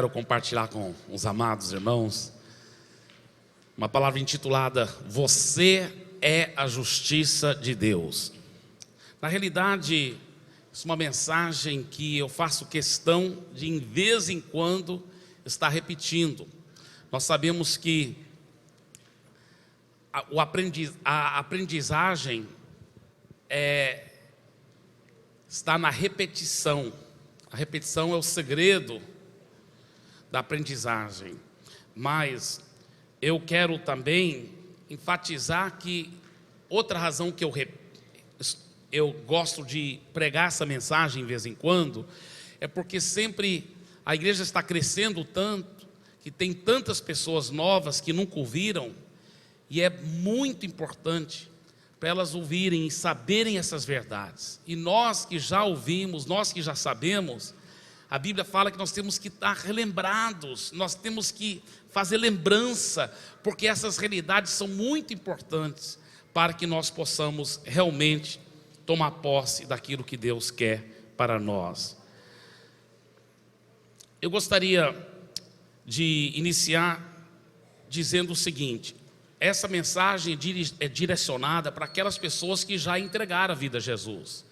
quero compartilhar com os amados irmãos uma palavra intitulada Você é a Justiça de Deus. Na realidade, isso é uma mensagem que eu faço questão de, em vez em quando, estar repetindo. Nós sabemos que a aprendizagem está na repetição. A repetição é o segredo da aprendizagem. Mas eu quero também enfatizar que outra razão que eu gosto de pregar essa mensagem de vez em quando é porque sempre a igreja está crescendo tanto, que tem tantas pessoas novas que nunca ouviram, e é muito importante para elas ouvirem e saberem essas verdades. E nós que já ouvimos, nós que já sabemos, a Bíblia fala que nós temos que estar relembrados, nós temos que fazer lembrança, porque essas realidades são muito importantes para que nós possamos realmente tomar posse daquilo que Deus quer para nós. Eu gostaria de iniciar dizendo o seguinte: essa mensagem é direcionada para aquelas pessoas que já entregaram a vida a Jesus,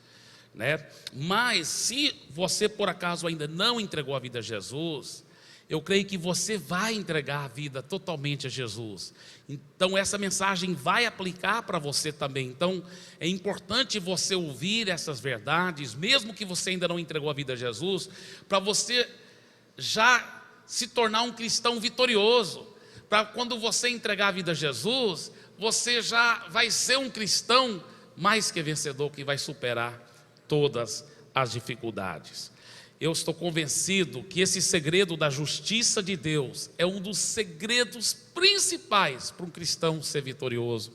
né? Mas se você por acaso ainda não entregou a vida a Jesus, eu creio que você vai entregar a vida totalmente a Jesus. Então essa mensagem vai aplicar para você também. Então é importante você ouvir essas verdades, mesmo que você ainda não entregou a vida a Jesus, para você já se tornar um cristão vitorioso. Para quando você entregar a vida a Jesus, você já vai ser um cristão mais que vencedor, que vai superar todas as dificuldades. Eu estou convencido que esse segredo da justiça de Deus é um dos segredos principais para um cristão ser vitorioso,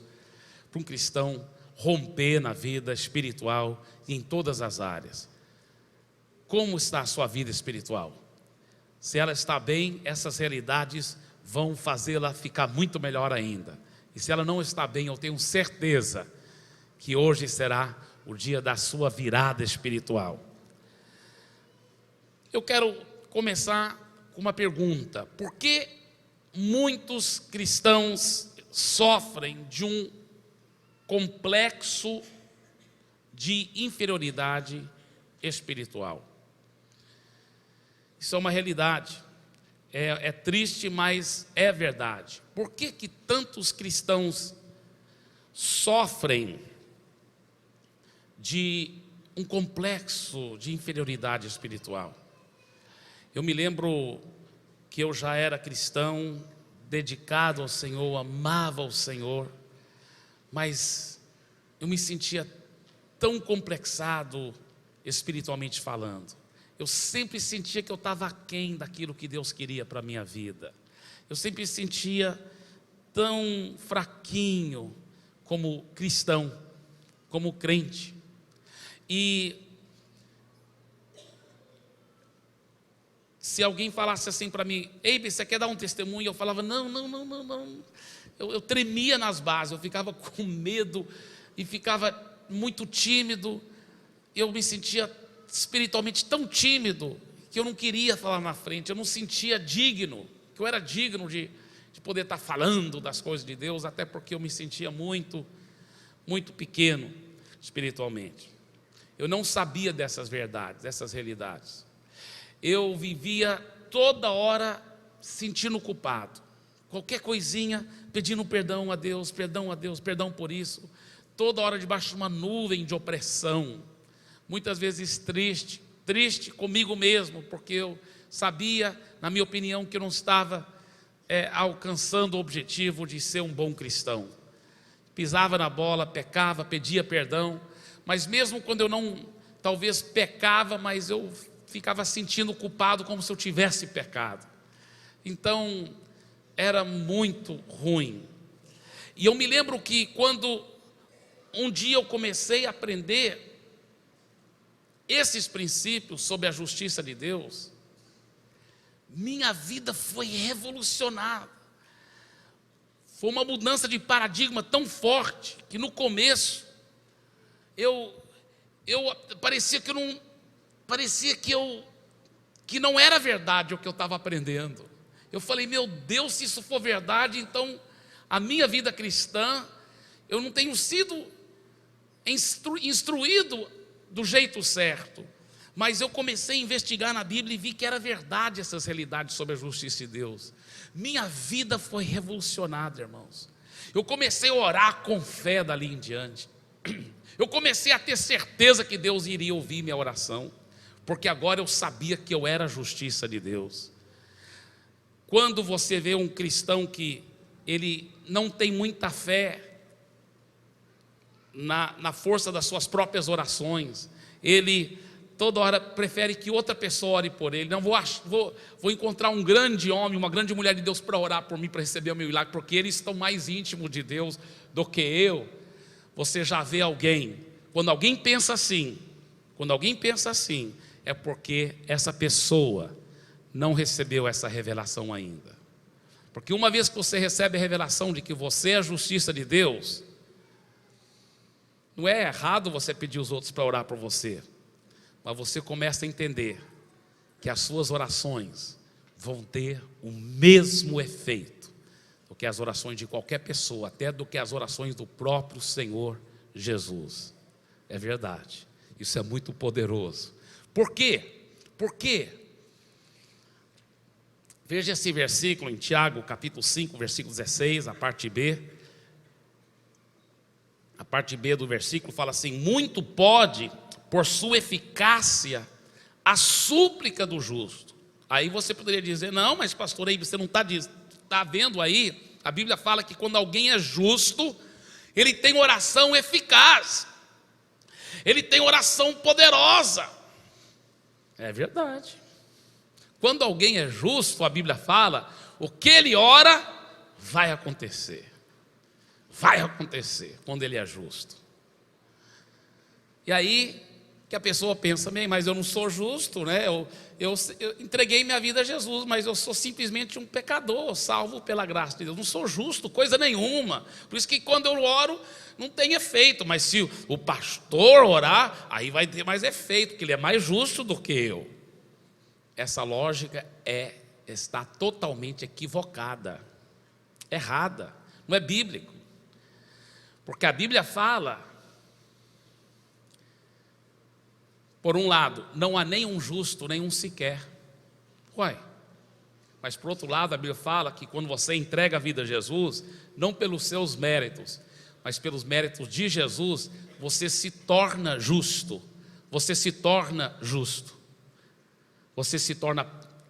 para um cristão romper na vida espiritual e em todas as áreas. Como está a sua vida espiritual? Se ela está bem, essas realidades vão fazê-la ficar muito melhor ainda. E se ela não está bem, eu tenho certeza que hoje será o dia da sua virada espiritual. Eu quero começar com uma pergunta: por que muitos cristãos sofrem de um complexo de inferioridade espiritual? Isso é uma realidade. É triste, mas é verdade. Por que tantos cristãos sofrem de um complexo de inferioridade espiritual? Eu me lembro que eu já era cristão, dedicado ao Senhor, amava o Senhor, mas eu me sentia tão complexado espiritualmente falando. Eu sempre sentia que eu estava aquém daquilo que Deus queria para a minha vida. Eu sempre sentia tão fraquinho como cristão, como crente. E se alguém falasse assim para mim: ei, você quer dar um testemunho? Eu falava: não. Eu tremia nas bases, eu ficava com medo e ficava muito tímido. Eu me sentia espiritualmente tão tímido que eu não queria falar na frente. Eu não sentia digno, que eu era digno de poder estar falando das coisas de Deus, até porque eu me sentia muito pequeno espiritualmente. Eu não sabia dessas verdades, dessas realidades. Eu vivia toda hora sentindo culpado, qualquer coisinha pedindo perdão a Deus, perdão por isso, toda hora debaixo de uma nuvem de opressão. Muitas vezes triste comigo mesmo, porque eu sabia, na minha opinião, que eu não estava alcançando o objetivo de ser um bom cristão. Pisava na bola, pecava, pedia perdão, mas mesmo quando eu não, talvez pecava, mas eu ficava sentindo culpado como se eu tivesse pecado. Então, era muito ruim. E eu me lembro que quando um dia eu comecei a aprender esses princípios sobre a justiça de Deus, minha vida foi revolucionada. Foi uma mudança de paradigma tão forte que no começo eu parecia que eu que não era verdade o que eu estava aprendendo. Eu falei, meu Deus, se isso for verdade, então a minha vida cristã, eu não tenho sido instruído do jeito certo. Mas eu comecei a investigar na Bíblia e vi que era verdade essas realidades sobre a justiça de Deus. Minha vida foi revolucionada, irmãos. Eu comecei a orar com fé dali em diante. Eu comecei a ter certeza que Deus iria ouvir minha oração, porque agora eu sabia que eu era a justiça de Deus. Quando você vê um cristão que ele não tem muita fé na força das suas próprias orações, ele toda hora prefere que outra pessoa ore por ele. Não vou encontrar um grande homem, uma grande mulher de Deus para orar por mim, para receber o meu milagre, porque eles estão mais íntimos de Deus do que eu. Você já vê alguém, quando alguém pensa assim, é porque essa pessoa não recebeu essa revelação ainda. Porque uma vez que você recebe a revelação de que você é a justiça de Deus, não é errado você pedir os outros para orar por você, mas você começa a entender que as suas orações vão ter o mesmo efeito do que as orações de qualquer pessoa, até do que as orações do próprio Senhor Jesus. É verdade, isso é muito poderoso. Por quê? Porque veja esse versículo em Tiago, capítulo 5, versículo 16, a parte B. A parte B do versículo fala assim: muito pode, por sua eficácia, a súplica do justo. Aí você poderia dizer, não, mas pastor, aí você não está vendo aí? A Bíblia fala que quando alguém é justo, ele tem oração eficaz, ele tem oração poderosa. É verdade. Quando alguém é justo, a Bíblia fala, o que ele ora, vai acontecer. Vai acontecer quando ele é justo. E aí que a pessoa pensa, bem, mas eu não sou justo, né? Eu entreguei minha vida a Jesus, mas eu sou simplesmente um pecador, salvo pela graça de Deus. Não sou justo, coisa nenhuma. Por isso que quando eu oro, não tem efeito. Mas se o pastor orar, aí vai ter mais efeito, porque ele é mais justo do que eu. Essa lógica está totalmente equivocada, errada, não é bíblico. Porque a Bíblia fala, por um lado, não há nenhum justo, nenhum sequer. Uai, mas por outro lado, a Bíblia fala que quando você entrega a vida a Jesus, não pelos seus méritos, mas pelos méritos de Jesus, você se torna justo. Você se torna justo. Você se torna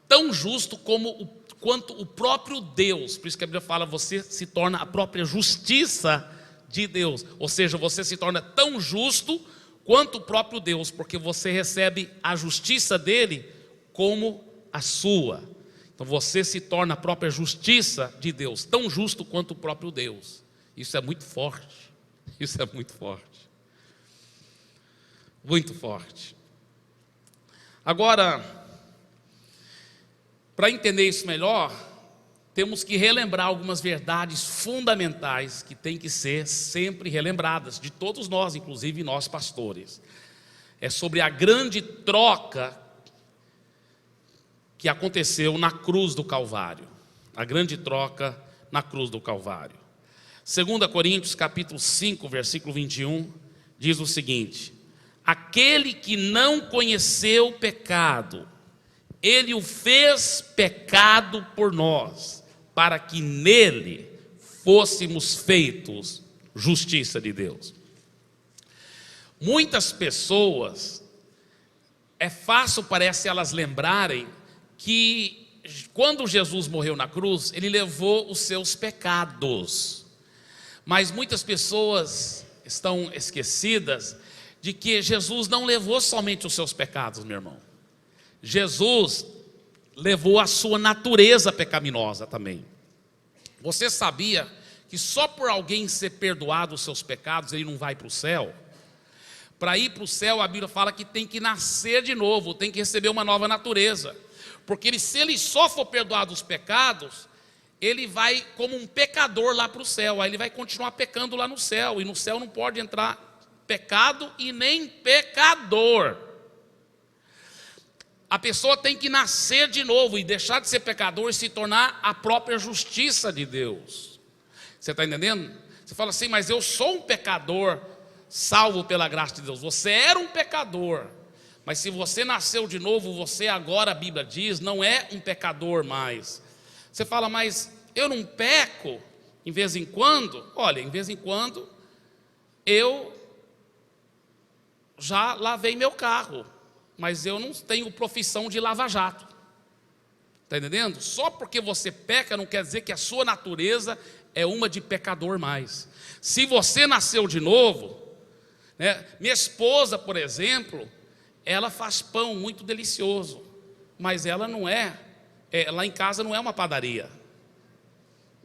tão justo quanto o próprio Deus. Por isso que a Bíblia fala, você se torna a própria justiça de Deus. Ou seja, você se torna tão justo quanto o próprio Deus, porque você recebe a justiça dele como a sua. Então você se torna a própria justiça de Deus, tão justo quanto o próprio Deus. Isso é muito forte. Isso é muito forte. Muito forte. Agora, para entender isso melhor, temos que relembrar algumas verdades fundamentais que têm que ser sempre relembradas, de todos nós, inclusive nós pastores. É sobre a grande troca que aconteceu na cruz do Calvário. A grande troca na cruz do Calvário. 2 Coríntios capítulo 5, versículo 21, diz o seguinte: aquele que não conheceu o pecado, ele o fez pecado por nós, para que nele fôssemos feitos justiça de Deus. Muitas pessoas, é fácil, parece, elas lembrarem que quando Jesus morreu na cruz, ele levou os seus pecados. Mas muitas pessoas estão esquecidas de que Jesus não levou somente os seus pecados, meu irmão. Jesus levou a sua natureza pecaminosa também. Você sabia que só por alguém ser perdoado os seus pecados, ele não vai para o céu? Para ir para o céu, a Bíblia fala que tem que nascer de novo, tem que receber uma nova natureza. Porque se ele só for perdoado os pecados, ele vai como um pecador lá para o céu. Aí ele vai continuar pecando lá no céu. E no céu não pode entrar pecado e nem pecador. A pessoa tem que nascer de novo e deixar de ser pecador e se tornar a própria justiça de Deus. Você está entendendo? Você fala assim, mas eu sou um pecador salvo pela graça de Deus. Você era um pecador, mas se você nasceu de novo, você agora, a Bíblia diz, não é um pecador mais. Você fala, mas eu não peco em vez em quando? Olha, em vez em quando eu já lavei meu carro, mas eu não tenho profissão de lava-jato. Está entendendo? Só porque você peca não quer dizer que a sua natureza é uma de pecador mais. Se você nasceu de novo, né? Minha esposa, por exemplo, ela faz pão muito delicioso, mas ela não lá em casa não é uma padaria,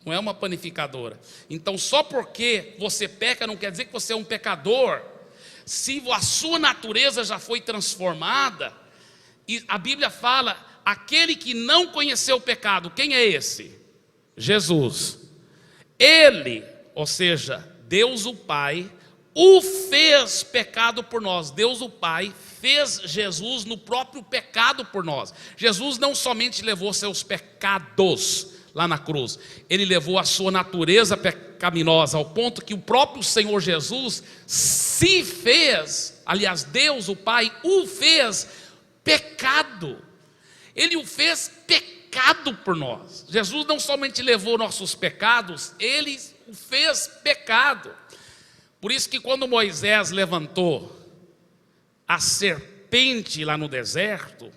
não é uma panificadora. Então só porque você peca não quer dizer que você é um pecador. Se a sua natureza já foi transformada, e a Bíblia fala, aquele que não conheceu o pecado, quem é esse? Jesus. Ele, ou seja, Deus o Pai, o fez pecado por nós. Deus o Pai fez Jesus no próprio pecado por nós. Jesus não somente levou seus pecados lá na cruz, ele levou a sua natureza pecaminosa, ao ponto que o próprio Senhor Jesus se fez, aliás, Deus o Pai o fez pecado. Ele o fez pecado por nós. Jesus não somente levou nossos pecados, ele o fez pecado. Por isso que quando Moisés levantou a serpente lá no deserto,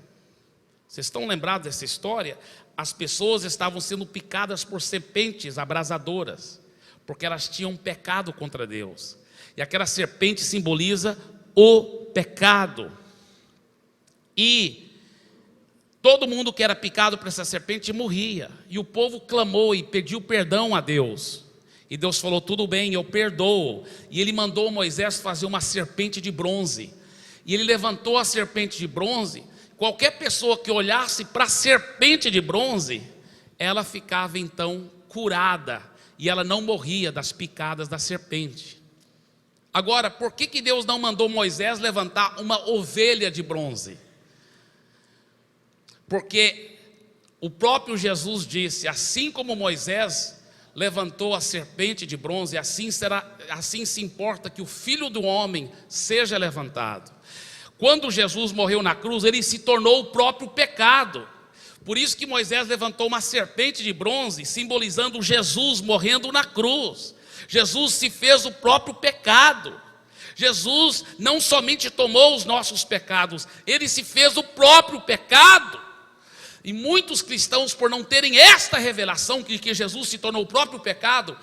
vocês estão lembrados dessa história? As pessoas estavam sendo picadas por serpentes abrasadoras, porque elas tinham pecado contra Deus. E aquela serpente simboliza o pecado. E todo mundo que era picado por essa serpente morria. E o povo clamou e pediu perdão a Deus. E Deus falou, tudo bem, eu perdoo. E ele mandou Moisés fazer uma serpente de bronze. E ele levantou a serpente de bronze. Qualquer pessoa que olhasse para a serpente de bronze, ela ficava então curada. E ela não morria das picadas da serpente. Agora, por que Deus não mandou Moisés levantar uma ovelha de bronze? Porque o próprio Jesus disse, assim como Moisés levantou a serpente de bronze, assim se importa que o Filho do Homem seja levantado. Quando Jesus morreu na cruz, ele se tornou o próprio pecado. Por isso que Moisés levantou uma serpente de bronze, simbolizando Jesus morrendo na cruz. Jesus se fez o próprio pecado. Jesus não somente tomou os nossos pecados, ele se fez o próprio pecado. E muitos cristãos, por não terem esta revelação de que Jesus se tornou o próprio pecado,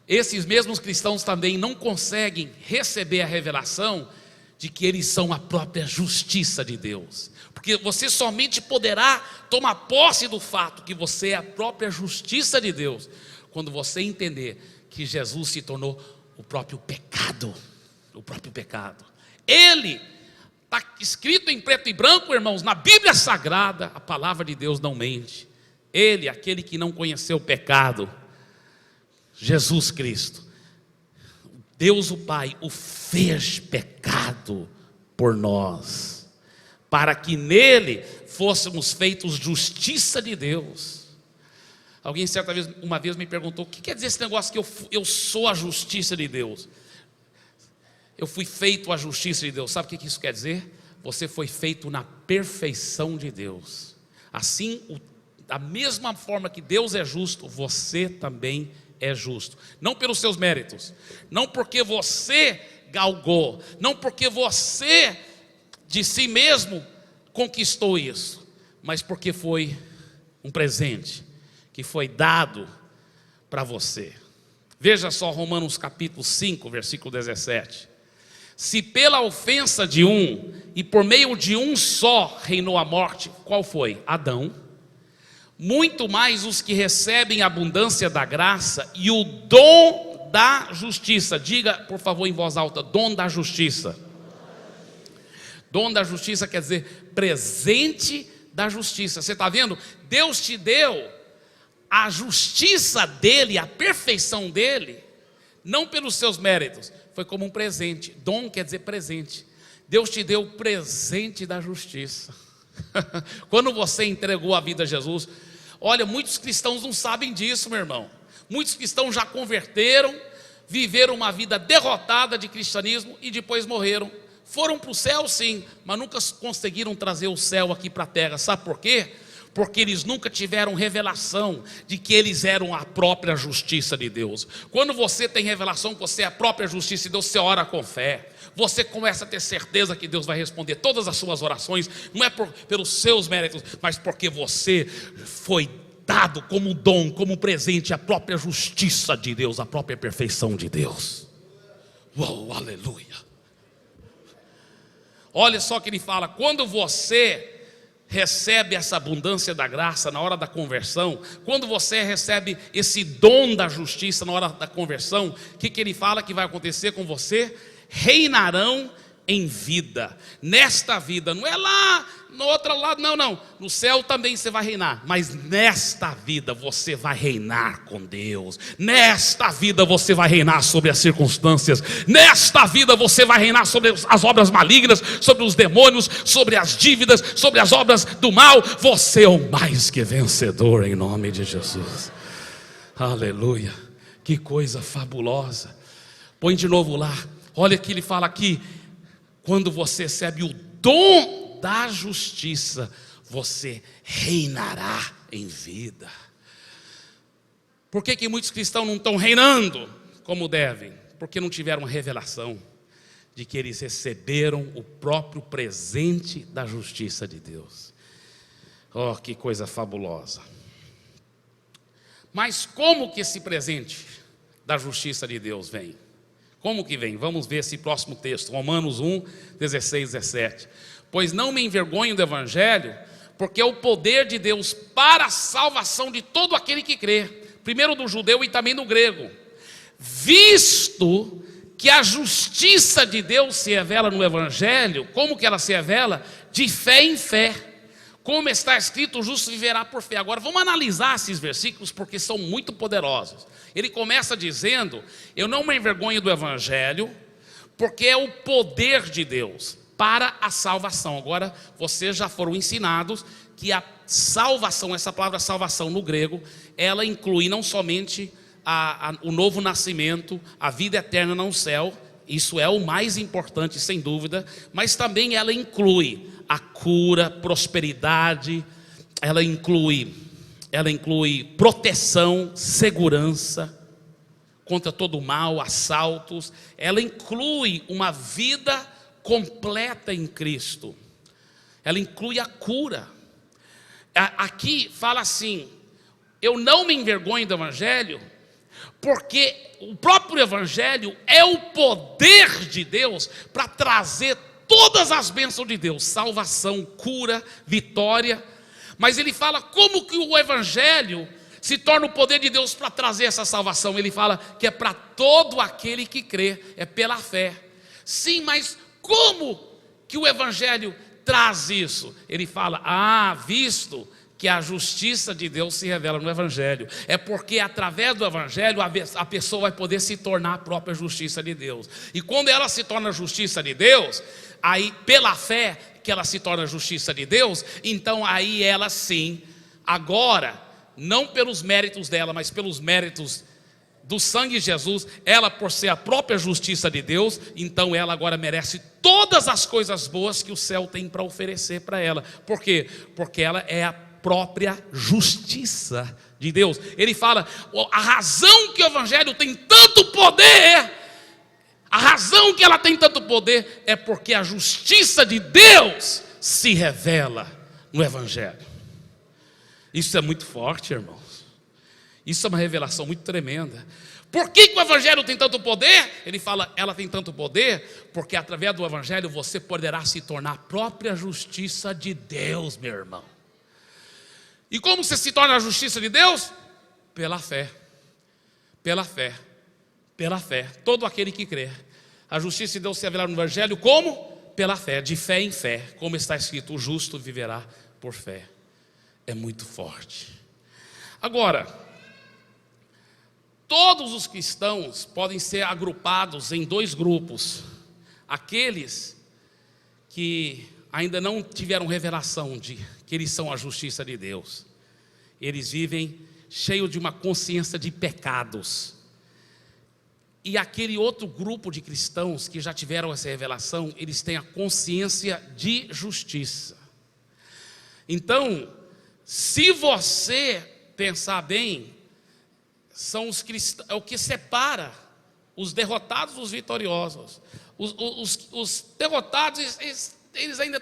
esses mesmos cristãos também não conseguem receber a revelação de que eles são a própria justiça de Deus. Porque você somente poderá tomar posse do fato que você é a própria justiça de Deus quando você entender que Jesus se tornou o próprio pecado. O próprio pecado. Ele está escrito em preto e branco, irmãos, na Bíblia Sagrada, a palavra de Deus não mente. Ele, aquele que não conheceu o pecado, Jesus Cristo, Deus o Pai o fez pecado por nós, para que nele fôssemos feitos justiça de Deus. Alguém uma vez me perguntou, o que quer dizer esse negócio que eu sou a justiça de Deus? Eu fui feito a justiça de Deus. Sabe o que isso quer dizer? Você foi feito na perfeição de Deus. Assim, da mesma forma que Deus é justo, você também é justo. Não pelos seus méritos, não porque você galgou, não porque você de si mesmo conquistou isso, mas porque foi um presente que foi dado para você. Veja só Romanos capítulo 5, versículo 17. Se pela ofensa de um, e por meio de um só reinou a morte, qual foi? Adão. Muito mais os que recebem a abundância da graça e o dom da justiça. Diga, por favor, em voz alta, dom da justiça. Dom da justiça quer dizer presente da justiça. Você está vendo? Deus te deu a justiça dele, a perfeição dele, não pelos seus méritos, foi como um presente. Dom quer dizer presente. Deus te deu o presente da justiça. Quando você entregou a vida a Jesus, olha, muitos cristãos não sabem disso, meu irmão. Muitos cristãos já converteram, viveram uma vida derrotada de cristianismo e depois morreram. Foram para o céu sim, mas nunca conseguiram trazer o céu aqui para a terra. Sabe por quê? Porque eles nunca tiveram revelação de que eles eram a própria justiça de Deus. Quando você tem revelação que você é a própria justiça de Deus, você ora com fé. Você começa a ter certeza que Deus vai responder todas as suas orações. Não é pelos seus méritos, mas porque você foi dado como dom, como presente, a própria justiça de Deus, a própria perfeição de Deus. Uau, aleluia. Olha só que ele fala, quando você recebe essa abundância da graça na hora da conversão, quando você recebe esse dom da justiça na hora da conversão, o que ele fala que vai acontecer com você? Reinarão em vida, nesta vida, não é lá no outro lado, não, no céu também você vai reinar, mas nesta vida você vai reinar com Deus, nesta vida você vai reinar sobre as circunstâncias, nesta vida você vai reinar sobre as obras malignas, sobre os demônios, sobre as dívidas, sobre as obras do mal. Você é o mais que vencedor em nome de Jesus. Aleluia, que coisa fabulosa. Põe de novo lá, olha que ele fala aqui, quando você recebe o dom da justiça, você reinará em vida. Por que muitos cristãos não estão reinando como devem? Porque não tiveram uma revelação de que eles receberam o próprio presente da justiça de Deus. Oh, que coisa fabulosa. Mas como que esse presente da justiça de Deus vem? Como que vem? Vamos ver esse próximo texto, Romanos 1, 16, 17. Pois não me envergonho do Evangelho, porque é o poder de Deus para a salvação de todo aquele que crê, primeiro do judeu e também do grego, visto que a justiça de Deus se revela no Evangelho. Como que ela se revela? De fé em fé, como está escrito, o justo viverá por fé. Agora vamos analisar esses versículos, porque são muito poderosos. Ele começa dizendo, eu não me envergonho do Evangelho, porque é o poder de Deus para a salvação. Agora vocês já foram ensinados que a salvação, essa palavra salvação no grego, ela inclui não somente o novo nascimento, a vida eterna no céu, isso é o mais importante sem dúvida, mas também ela inclui a cura, prosperidade, ela inclui proteção, segurança contra todo o mal, assaltos, ela inclui uma vida completa em Cristo, ela inclui a cura. Aqui fala assim, eu não me envergonho do Evangelho, porque o próprio Evangelho é o poder de Deus para trazer todas as bênçãos de Deus, salvação, cura, vitória. Mas ele fala como que o Evangelho se torna o poder de Deus para trazer essa salvação. Ele fala que é para todo aquele que crê, é pela fé. Sim, mas como que o Evangelho traz isso? Ele fala, visto que a justiça de Deus se revela no Evangelho, é porque através do Evangelho a pessoa vai poder se tornar a própria justiça de Deus. E quando ela se torna a justiça de Deus, aí pela fé que ela se torna a justiça de Deus, então aí ela sim, agora, não pelos méritos dela, mas pelos méritos do sangue de Jesus, ela por ser a própria justiça de Deus, então ela agora merece todas as coisas boas que o céu tem para oferecer para ela. Por quê? Porque ela é a própria justiça de Deus. Ele fala, a razão que o Evangelho tem tanto poder, a razão que ela tem tanto poder é porque a justiça de Deus se revela no Evangelho. Isso é muito forte, irmãos. Isso é uma revelação muito tremenda. Por que o Evangelho tem tanto poder? Ele fala, ela tem tanto poder, porque através do Evangelho você poderá se tornar a própria justiça de Deus, meu irmão. E como você se torna a justiça de Deus? Pela fé. Pela fé. Pela fé. Todo aquele que crê. A justiça de Deus se revelará no Evangelho como? Pela fé, de fé em fé. Como está escrito, o justo viverá por fé. É muito forte. Agora, todos os cristãos podem ser agrupados em dois grupos. Aqueles que ainda não tiveram revelação de que eles são a justiça de Deus. Eles vivem cheios de uma consciência de pecados. E aquele outro grupo de cristãos que já tiveram essa revelação, eles têm a consciência de justiça. Então, se você pensar bem, são os cristãos, é o que separa os derrotados dos vitoriosos. Os derrotados, eles ainda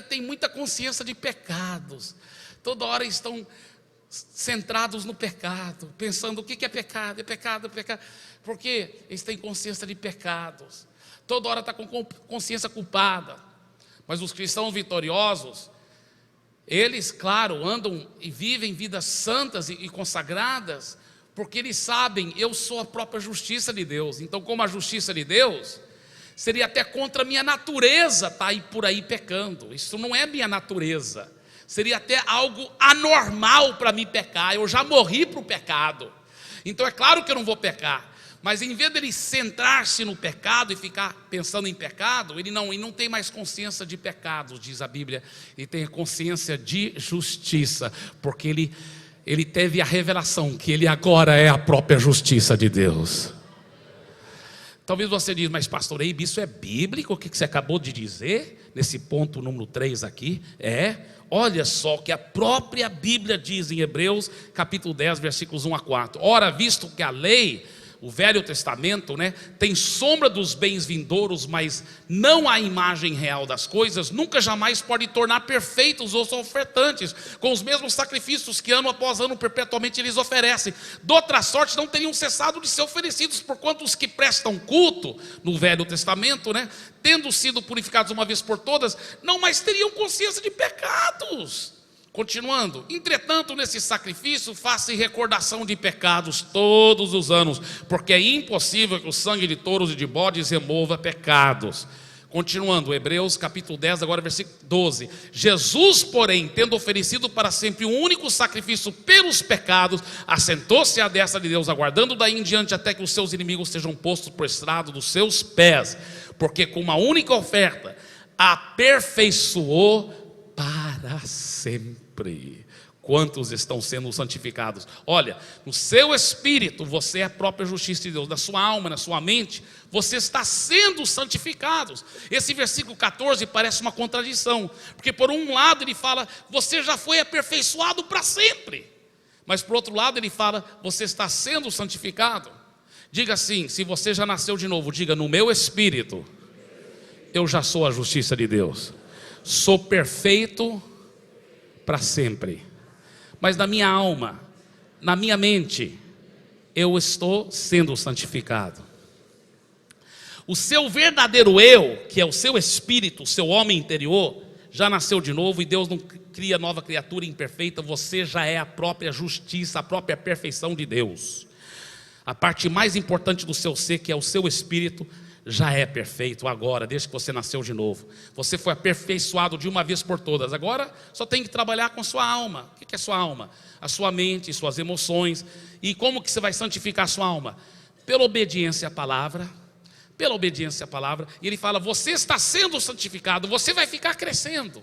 têm muita consciência de pecados. Toda hora estão centrados no pecado, pensando o que é pecado, é pecado, é pecado. Porque eles têm consciência de pecados. Toda hora está com consciência culpada. Mas os cristãos vitoriosos, eles, claro, andam e vivem vidas santas e consagradas, porque eles sabem, eu sou a própria justiça de Deus. Então, como a justiça de Deus, seria até contra a minha natureza estar aí por aí pecando. Isso não é minha natureza. Seria até algo anormal para mim pecar. Eu já morri para o pecado. Então é claro que eu não vou pecar. Mas em vez dele centrar-se no pecado e ficar pensando em pecado, ele não tem mais consciência de pecados, diz a Bíblia. Ele tem a consciência de justiça, porque ele teve a revelação que ele agora é a própria justiça de Deus. Talvez você diga, mas pastor Eibe, isso é bíblico? O que você acabou de dizer? Nesse ponto número 3 aqui, olha só o que a própria Bíblia diz em Hebreus capítulo 10, versículos 1 a 4. Ora, visto que a lei, o Velho Testamento, tem sombra dos bens vindouros, mas não a imagem real das coisas, nunca jamais pode tornar perfeitos os ofertantes, com os mesmos sacrifícios que ano após ano perpetuamente eles oferecem. De outra sorte não teriam cessado de ser oferecidos, porquanto os que prestam culto no Velho Testamento, tendo sido purificados uma vez por todas, não mais teriam consciência de pecados. Continuando, entretanto, nesse sacrifício, faça recordação de pecados todos os anos, porque é impossível que o sangue de touros e de bodes remova pecados. Continuando, Hebreus capítulo 10, agora versículo 12. Jesus, porém, tendo oferecido para sempre um único sacrifício pelos pecados, assentou-se à destra de Deus, aguardando daí em diante até que os seus inimigos sejam postos por estrado dos seus pés, porque com uma única oferta aperfeiçoou para sempre. Quantos estão sendo santificados? Olha, no seu espírito você é a própria justiça de Deus. Na sua alma, na sua mente, você está sendo santificado. Esse versículo 14 parece uma contradição, porque por um lado ele fala, você já foi aperfeiçoado para sempre, mas por outro lado ele fala, você está sendo santificado. Diga assim, se você já nasceu de novo, diga, no meu espírito eu já sou a justiça de Deus, sou perfeito para sempre. Mas na minha alma, na minha mente, eu estou sendo santificado. O seu verdadeiro eu, que é o seu espírito, o seu homem interior, já nasceu de novo, e Deus não cria nova criatura imperfeita. Você já é a própria justiça, a própria perfeição de Deus. A parte mais importante do seu ser, que é o seu espírito, já é perfeito agora, desde que você nasceu de novo. Você foi aperfeiçoado de uma vez por todas. Agora só tem que trabalhar com sua alma. O que é sua alma? A sua mente, suas emoções. E como que você vai santificar a sua alma? Pela obediência à palavra. Pela obediência à palavra. E ele fala, você está sendo santificado. Você vai ficar crescendo.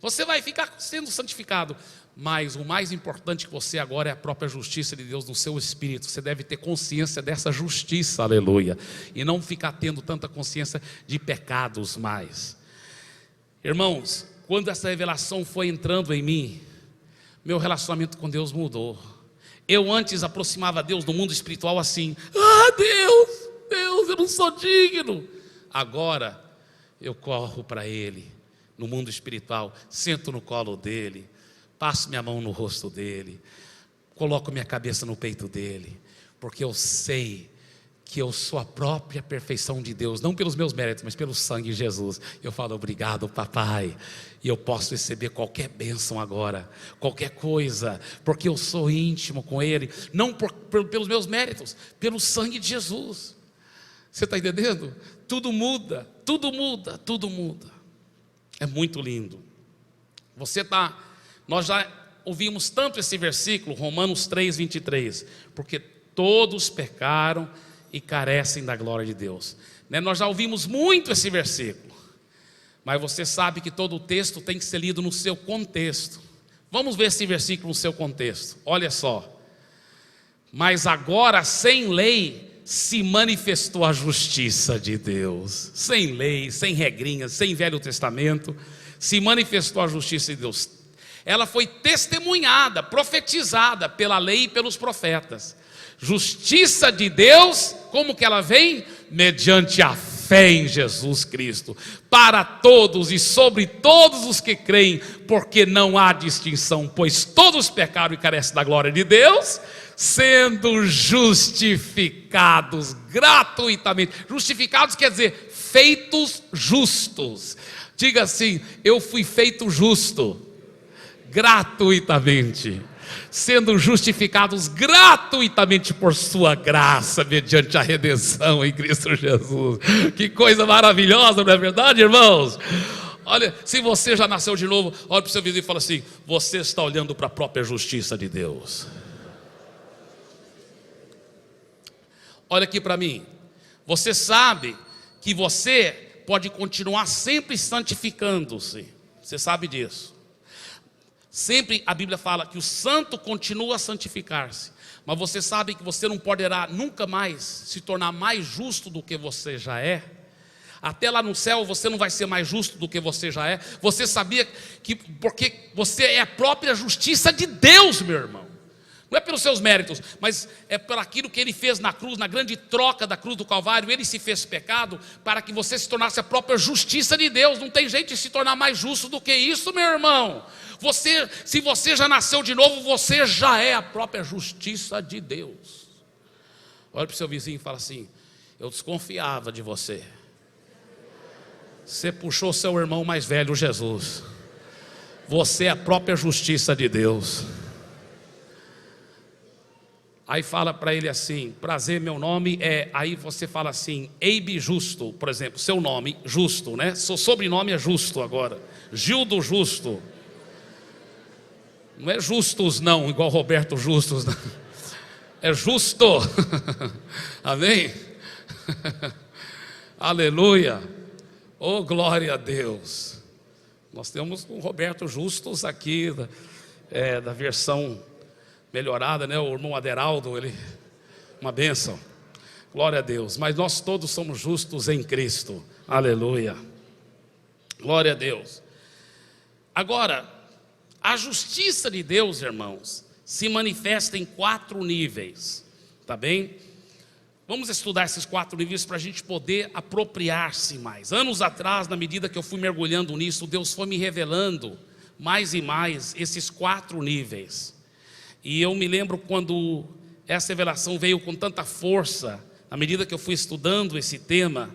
Você vai ficar sendo santificado. Mas o mais importante que você agora é a própria justiça de Deus no seu espírito. Você deve ter consciência dessa justiça, aleluia, e não ficar tendo tanta consciência de pecados mais. Irmãos, quando essa revelação foi entrando em mim, meu relacionamento com Deus mudou. Eu antes aproximava Deus no mundo espiritual assim, Deus, eu não sou digno. Agora eu corro para Ele no mundo espiritual, sento no colo dEle, passo minha mão no rosto dEle, coloco minha cabeça no peito dEle, porque eu sei que eu sou a própria perfeição de Deus, não pelos meus méritos, mas pelo sangue de Jesus. Eu falo, obrigado papai, e eu posso receber qualquer bênção agora, qualquer coisa, porque eu sou íntimo com Ele, não pelos meus méritos, pelo sangue de Jesus. Você está entendendo? Tudo muda, tudo muda, tudo muda. É muito lindo. Nós já ouvimos tanto esse versículo, Romanos 3, 23, porque todos pecaram e carecem da glória de Deus, Nós já ouvimos muito esse versículo, Mas você sabe que todo o texto tem que ser lido no seu contexto. Vamos ver esse versículo no seu contexto. Olha só. Mas agora, sem lei, se manifestou a justiça de Deus. Sem lei, sem regrinhas, sem Velho Testamento, se manifestou a justiça de Deus. Ela foi testemunhada, profetizada pela lei e pelos profetas. Justiça de Deus, como que ela vem? Mediante a fé em Jesus Cristo, para todos e sobre todos os que creem, porque não há distinção, pois todos pecaram e carecem da glória de Deus, sendo justificados gratuitamente. Justificados quer dizer feitos justos. Diga assim: eu fui feito justo gratuitamente, sendo justificados gratuitamente por sua graça, mediante a redenção em Cristo Jesus. Que coisa maravilhosa, não é verdade, irmãos? Olha, se você já nasceu de novo, olha para o seu vizinho e fala assim: você está olhando para a própria justiça de Deus. Olha aqui para mim. Você sabe que você pode continuar sempre santificando-se. Você sabe disso. Sempre a Bíblia fala que o santo continua a santificar-se. Mas você sabe que você não poderá nunca mais se tornar mais justo do que você já é. Até lá no céu você não vai ser mais justo do que você já é. Você sabia que porque você é a própria justiça de Deus, meu irmão. Não é pelos seus méritos, mas é por aquilo que Ele fez na cruz, na grande troca da cruz do Calvário. Ele se fez pecado para que você se tornasse a própria justiça de Deus. Não tem jeito de se tornar mais justo do que isso, meu irmão. Se você já nasceu de novo, você já é a própria justiça de Deus. Olha para o seu vizinho e fala assim: eu desconfiava de você. Você puxou seu irmão mais velho, Jesus. Você é a própria justiça de Deus. Aí fala para ele assim: prazer, meu nome é... Aí você fala assim: Eibe Justo, por exemplo, seu nome, Justo, né? Seu sobrenome é Justo agora, Gildo Justo. Não é Justus não, igual Roberto Justus, não. É Justo. Amém? Aleluia. Oh, glória a Deus. Nós temos o Roberto Justus aqui, da versão melhorada, né? O irmão Aderaldo, ele, uma bênção. Glória a Deus. Mas nós todos somos justos em Cristo. Aleluia. Glória a Deus. Agora, a justiça de Deus, irmãos, se manifesta em 4 níveis, tá bem? Vamos estudar esses 4 níveis para a gente poder apropriar-se mais. Anos atrás, na medida que eu fui mergulhando nisso, Deus foi me revelando mais e mais esses 4 níveis. E eu me lembro quando essa revelação veio com tanta força, à medida que eu fui estudando esse tema,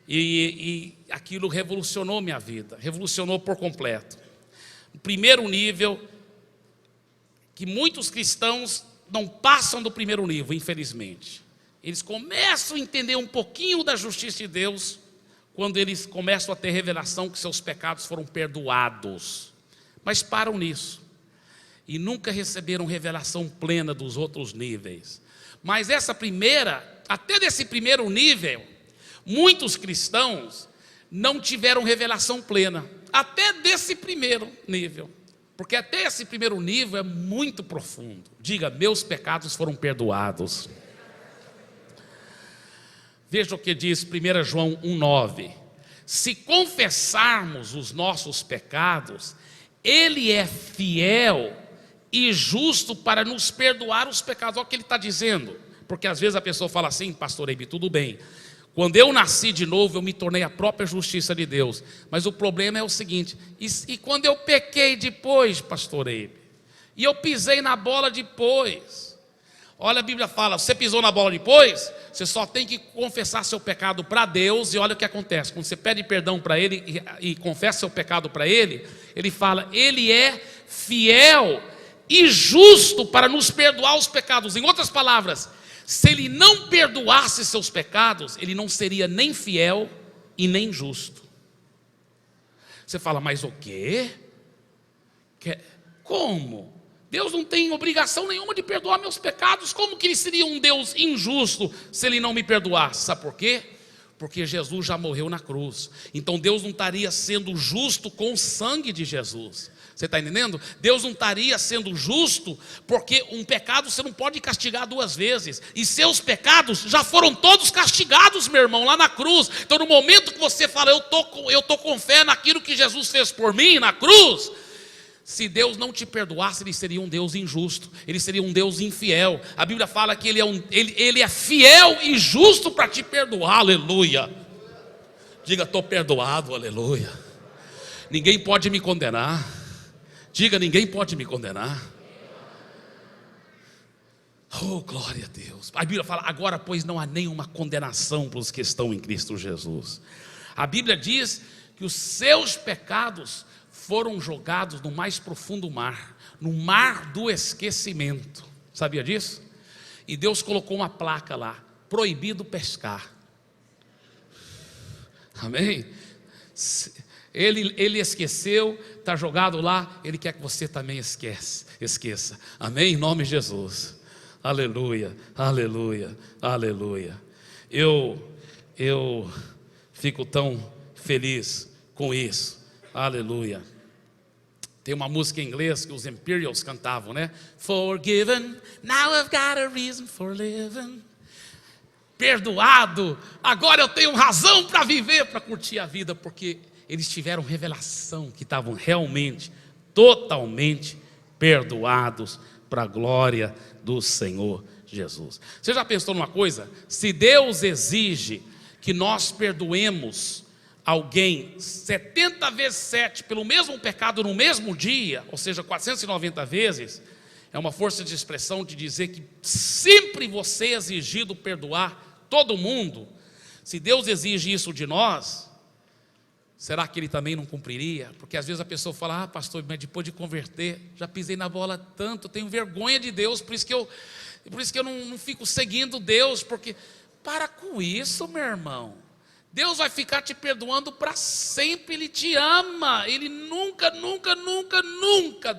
e aquilo revolucionou minha vida, revolucionou por completo. O primeiro nível, que muitos cristãos não passam do primeiro nível, infelizmente. Eles começam a entender um pouquinho da justiça de Deus quando eles começam a ter revelação que seus pecados foram perdoados. Mas param nisso e nunca receberam revelação plena dos outros níveis. Mas essa primeira, até desse primeiro nível, muitos cristãos não tiveram revelação plena. Até desse primeiro nível, porque até esse primeiro nível é muito profundo. Diga: meus pecados foram perdoados. Veja o que diz 1 João 1,9: se confessarmos os nossos pecados, Ele é fiel e justo para nos perdoar os pecados. Olha o que ele está dizendo, porque às vezes a pessoa fala assim: pastor Eibe, tudo bem, quando eu nasci de novo, eu me tornei a própria justiça de Deus. Mas o problema é o seguinte: e quando eu pequei depois, pastor Eibe? E eu pisei na bola depois? Olha, a Bíblia fala: você pisou na bola depois? Você só tem que confessar seu pecado para Deus. E olha o que acontece: quando você pede perdão para Ele e confessa seu pecado para Ele, Ele fala: Ele é fiel e justo para nos perdoar os pecados. Em outras palavras, se Ele não perdoasse seus pecados, Ele não seria nem fiel e nem justo. Você fala: mas o quê? Como? Deus não tem obrigação nenhuma de perdoar meus pecados. Como que Ele seria um Deus injusto se Ele não me perdoasse? Sabe por quê? Porque Jesus já morreu na cruz. Então Deus não estaria sendo justo com o sangue de Jesus. Você está entendendo? Deus não estaria sendo justo, porque um pecado você não pode castigar duas vezes. E seus pecados já foram todos castigados, meu irmão, lá na cruz. Então no momento que você fala, eu tô com fé naquilo que Jesus fez por mim na cruz, se Deus não te perdoasse, Ele seria um Deus injusto, Ele seria um Deus infiel. A Bíblia fala que Ele é fiel e justo para te perdoar, aleluia. Diga, estou perdoado, aleluia. Ninguém pode me condenar. Diga, ninguém pode me condenar. Oh, glória a Deus. A Bíblia fala, agora pois não há nenhuma condenação para os que estão em Cristo Jesus. A Bíblia diz que os seus pecados foram jogados no mais profundo mar, no mar do esquecimento. Sabia disso? E Deus colocou uma placa lá, proibido pescar. Amém? Ele esqueceu, está jogado lá, Ele quer que você também esqueça. Amém? Em nome de Jesus. Aleluia, aleluia, aleluia. Eu fico tão feliz com isso. Aleluia. Tem uma música em inglês que os Imperials cantavam, né? Forgiven, now I've got a reason for living. Perdoado, agora eu tenho razão para viver, para curtir a vida, porque eles tiveram revelação que estavam realmente, totalmente perdoados para a glória do Senhor Jesus. Você já pensou numa coisa? Se Deus exige que nós perdoemos alguém 70 vezes 7 pelo mesmo pecado no mesmo dia, ou seja, 490 vezes, é uma força de expressão de dizer que sempre você é exigido perdoar todo mundo. Se Deus exige isso de nós, será que Ele também não cumpriria? Porque às vezes a pessoa fala, pastor, mas depois de converter, já pisei na bola tanto, tenho vergonha de Deus, por isso que eu não fico seguindo Deus, porque, para com isso, meu irmão, Deus vai ficar te perdoando para sempre, Ele te ama, Ele nunca,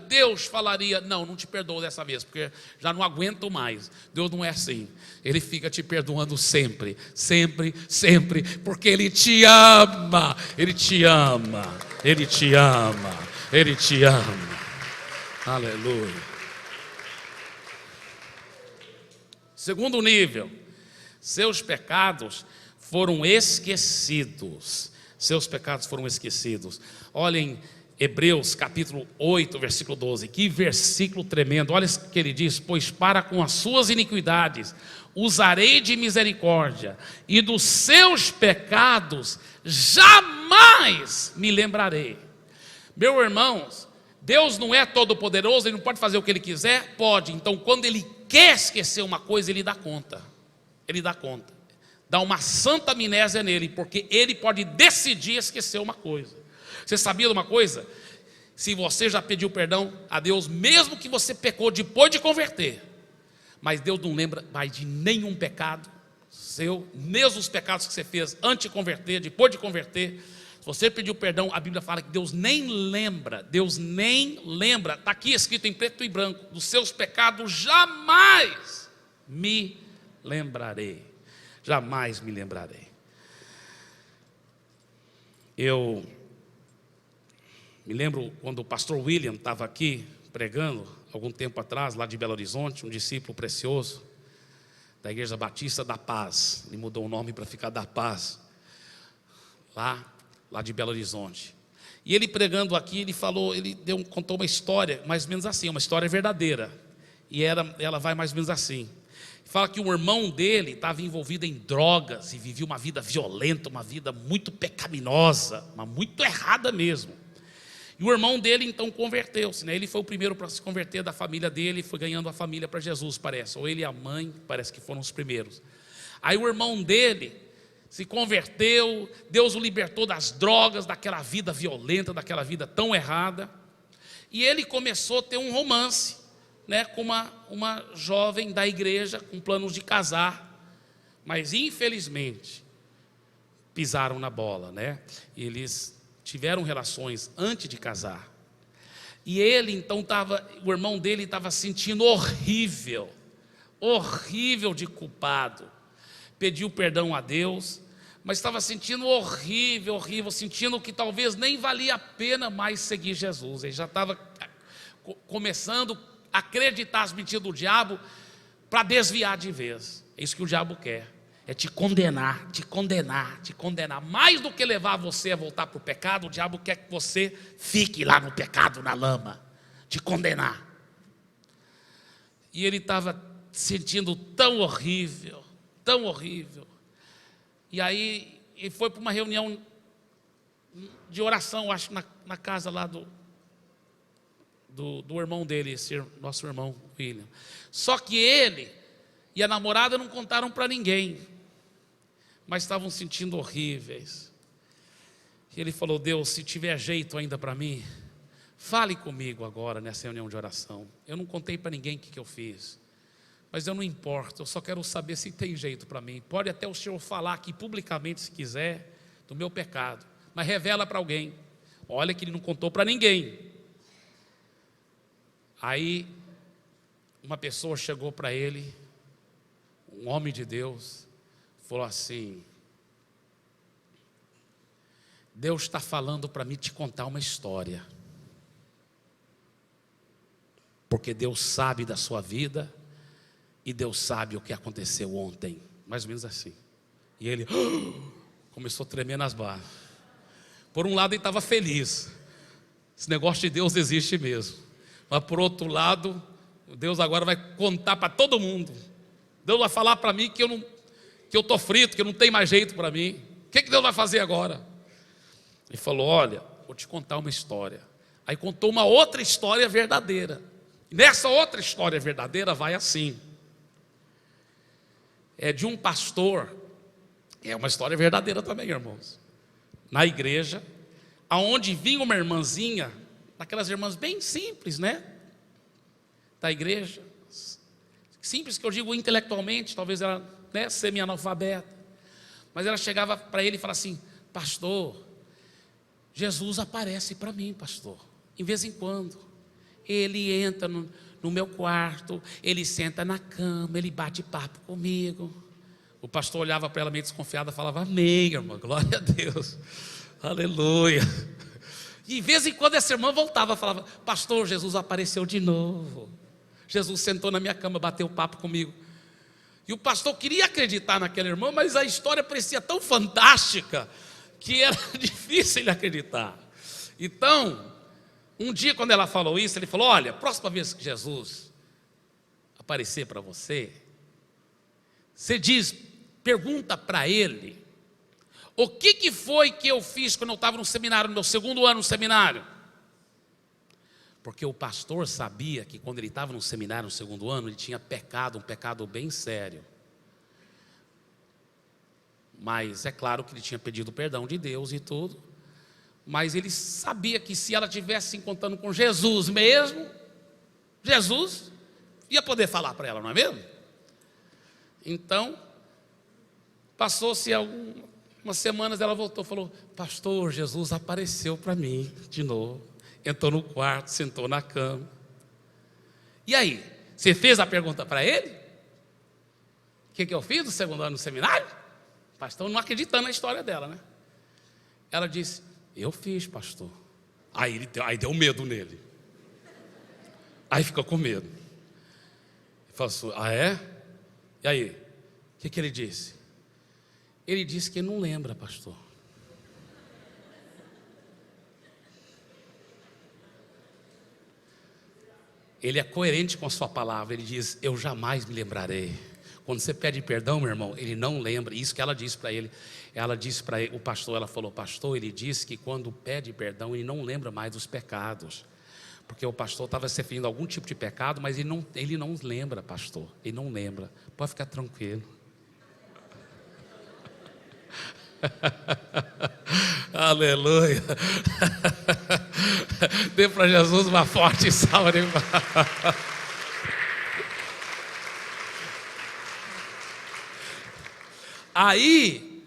Deus falaria, não te perdoo dessa vez, porque já não aguento mais. Deus não é assim, Ele fica te perdoando sempre, sempre, sempre, porque Ele te ama, Ele te ama, Ele te ama, Ele te ama, aleluia. Segundo nível, seus pecados foram esquecidos. Seus pecados foram esquecidos. Olhem Hebreus capítulo 8, versículo 12. Que versículo tremendo. Olha o que ele diz: pois para com as suas iniquidades usarei de misericórdia, e dos seus pecados jamais me lembrarei. Meus irmãos, Deus não é todo poderoso, Ele não pode fazer o que Ele quiser? Pode. Então quando Ele quer esquecer uma coisa, Ele dá conta. Ele dá conta. Dá uma santa amnésia nele, porque Ele pode decidir esquecer uma coisa. Você sabia de uma coisa? Se você já pediu perdão a Deus, mesmo que você pecou depois de converter, mas Deus não lembra mais de nenhum pecado seu, mesmo os pecados que você fez antes de converter, depois de converter, se você pediu perdão, a Bíblia fala que Deus nem lembra, está aqui escrito em preto e branco, dos seus pecados jamais me lembrarei. Jamais me lembrarei. Eu me lembro quando o pastor William estava aqui pregando, algum tempo atrás, lá de Belo Horizonte, um discípulo precioso da Igreja Batista da Paz. Ele mudou o nome para ficar da Paz, lá de Belo Horizonte. E ele pregando aqui, contou uma história, mais ou menos assim, uma história verdadeira. E ela vai mais ou menos assim. Fala que um irmão dele estava envolvido em drogas e vivia uma vida violenta, uma vida muito pecaminosa, mas muito errada mesmo. E o irmão dele então converteu-se, né? Ele foi o primeiro para se converter da família dele, foi ganhando a família para Jesus, parece. Ou ele e a mãe, parece que foram os primeiros. Aí o irmão dele se converteu, Deus o libertou das drogas, daquela vida violenta, daquela vida tão errada. E ele começou a ter um romance, né, com uma jovem da igreja, com planos de casar, mas infelizmente pisaram na bola, né? Eles tiveram relações antes de casar. E ele então o irmão dele estava sentindo horrível de culpado. Pediu perdão a Deus, mas estava sentindo horrível, horrível, sentindo que talvez nem valia a pena mais seguir Jesus. Ele já estava começando a acreditar as mentiras do diabo para desviar de vez. É isso que o diabo quer, é te condenar, te condenar, te condenar. Mais do que levar você a voltar para o pecado, o diabo quer que você fique lá no pecado, na lama, te condenar. E ele estava sentindo tão horrível, tão horrível. E aí ele foi para uma reunião de oração, acho, na casa lá do irmão dele, esse nosso irmão William. Só que ele e a namorada não contaram para ninguém, mas estavam sentindo horríveis. E ele falou: Deus, se tiver jeito ainda para mim, fale comigo agora nessa reunião de oração. Eu não contei para ninguém o que eu fiz, mas eu não importo, eu só quero saber se tem jeito para mim. Pode até o Senhor falar aqui publicamente, se quiser, do meu pecado, mas revela para alguém. Olha que ele não contou para ninguém. Aí uma pessoa chegou para ele, um homem de Deus, falou assim: Deus está falando para mim te contar uma história, porque Deus sabe da sua vida e Deus sabe o que aconteceu ontem. Mais ou menos assim. E ele começou a tremer nas barras. Por um lado ele estava feliz, esse negócio de Deus existe mesmo. Mas por outro lado, Deus agora vai contar para todo mundo. Deus vai falar para mim que eu estou frito, que não tem mais jeito para mim. O que Deus vai fazer agora? Ele falou: olha, vou te contar uma história. Aí contou uma outra história verdadeira. E nessa outra história verdadeira vai assim. É de um pastor, é uma história verdadeira também, irmãos. Na igreja, aonde vinha uma irmãzinha, daquelas irmãs bem simples, né? Da igreja, simples que eu digo intelectualmente, talvez ela, né, semi-analfabeta, mas ela chegava para ele e falava assim: pastor, Jesus aparece para mim, pastor, em vez em quando. Ele entra no meu quarto, ele senta na cama, ele bate papo comigo. O pastor olhava para ela meio desconfiada, falava: amém, irmã, glória a Deus, aleluia. E de vez em quando essa irmã voltava, falava: pastor, Jesus apareceu de novo, Jesus sentou na minha cama, bateu papo comigo. E o pastor queria acreditar naquela irmã, mas a história parecia tão fantástica que era difícil ele acreditar. Então, um dia quando ela falou isso, ele falou: olha, próxima vez que Jesus aparecer para você, você pergunta para ele: o que foi que eu fiz quando eu estava no seminário, no meu segundo ano no seminário? Porque o pastor sabia que quando ele estava no seminário, no segundo ano, ele tinha pecado, um pecado bem sério. Mas é claro que ele tinha pedido perdão de Deus e tudo. Mas ele sabia que se ela estivesse se encontrando com Jesus mesmo, Jesus ia poder falar para ela, não é mesmo? Então, passou-se algumas semanas, ela voltou e falou: pastor, Jesus apareceu para mim de novo. Entrou no quarto, sentou na cama. E aí, você fez a pergunta para ele? O que eu fiz no segundo ano no seminário? O pastor não acreditando na história dela, né? Ela disse: eu fiz, pastor. Aí deu medo nele. Aí ficou com medo. Ele falou assim: ah, é? E aí? O que ele disse? Ele disse que não lembra, pastor. Ele é coerente com a sua palavra. Ele diz: eu jamais me lembrarei. Quando você pede perdão, meu irmão, ele não lembra. Isso que ela disse para ele. Ela disse para o pastor, ela falou: pastor, ele disse que quando pede perdão, ele não lembra mais dos pecados. Porque o pastor estava se referindo a algum tipo de pecado, mas ele não lembra, pastor. Ele não lembra. Pode ficar tranquilo. Aleluia. Dê para Jesus uma forte salva de palmas. Aí,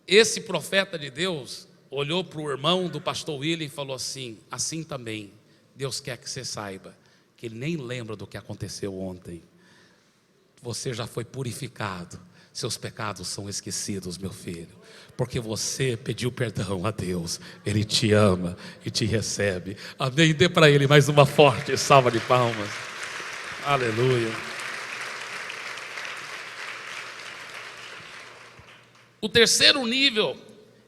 esse profeta de Deus olhou para o irmão do pastor William e falou assim: assim também, Deus quer que você saiba que ele nem lembra do que aconteceu ontem. Você já foi purificado, seus pecados são esquecidos, meu filho, porque você pediu perdão a Deus. Ele te ama e te recebe. Amém? Dê para Ele mais uma forte salva de palmas. Aleluia. O terceiro nível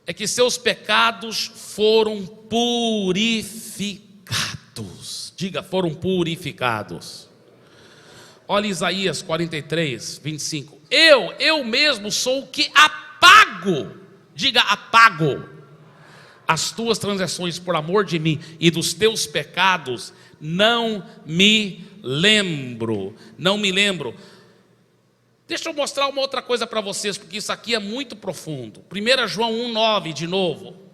é que seus pecados foram purificados. Diga, foram purificados. Olha Isaías 43, 25. Eu mesmo sou o que apago. Diga, apago as tuas transgressões por amor de mim, e dos teus pecados não me lembro. Não me lembro. Deixa eu mostrar uma outra coisa para vocês, porque isso aqui é muito profundo. 1 João 1,9 de novo.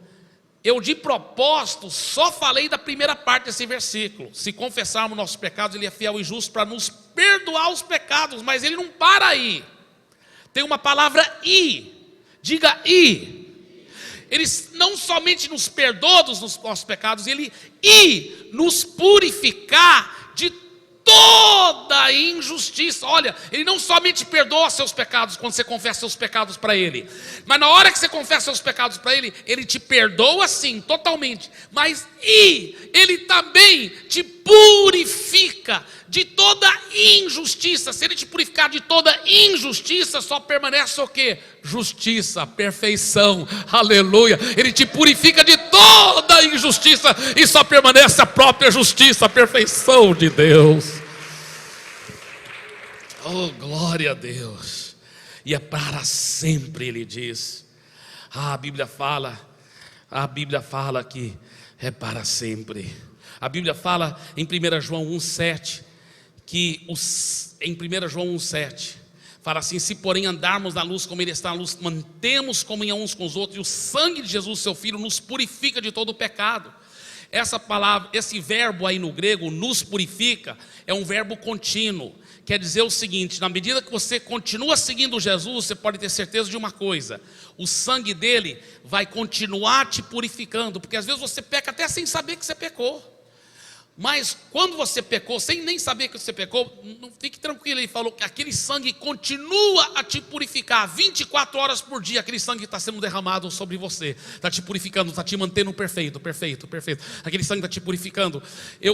Eu de propósito só falei da primeira parte desse versículo. Se confessarmos nossos pecados, Ele é fiel e justo para nos perdoar os pecados. Mas Ele não para aí. Tem uma palavra "e". Diga "e". Ele não somente nos perdoa dos nossos pecados, Ele nos purificar de toda injustiça. Olha, Ele não somente perdoa seus pecados quando você confessa seus pecados para Ele, mas na hora que você confessa seus pecados para Ele, Ele te perdoa sim, totalmente, mas Ele também te purifica de toda injustiça. Se Ele te purificar de toda injustiça, só permanece o quê? Justiça, perfeição, aleluia. Ele te purifica de toda injustiça e só permanece a própria justiça, a perfeição de Deus. Oh, glória a Deus. E é para sempre, Ele diz. A Bíblia fala que é para sempre. A Bíblia fala em 1 João 1,7 em 1 João 1,7 fala assim: se porém andarmos na luz como Ele está na luz, mantemos comunhão uns com os outros, e o sangue de Jesus, seu Filho, nos purifica de todo o pecado. Essa palavra, esse verbo aí no grego, nos purifica, é um verbo contínuo. Quer dizer o seguinte: na medida que você continua seguindo Jesus, você pode ter certeza de uma coisa: o sangue dele vai continuar te purificando, porque às vezes você peca até sem saber que você pecou. Mas quando você pecou, sem nem saber que você pecou, não fique tranquilo. Ele falou que aquele sangue continua a te purificar 24 horas por dia. Aquele sangue está sendo derramado sobre você, está te purificando, está te mantendo perfeito. Aquele sangue está te purificando.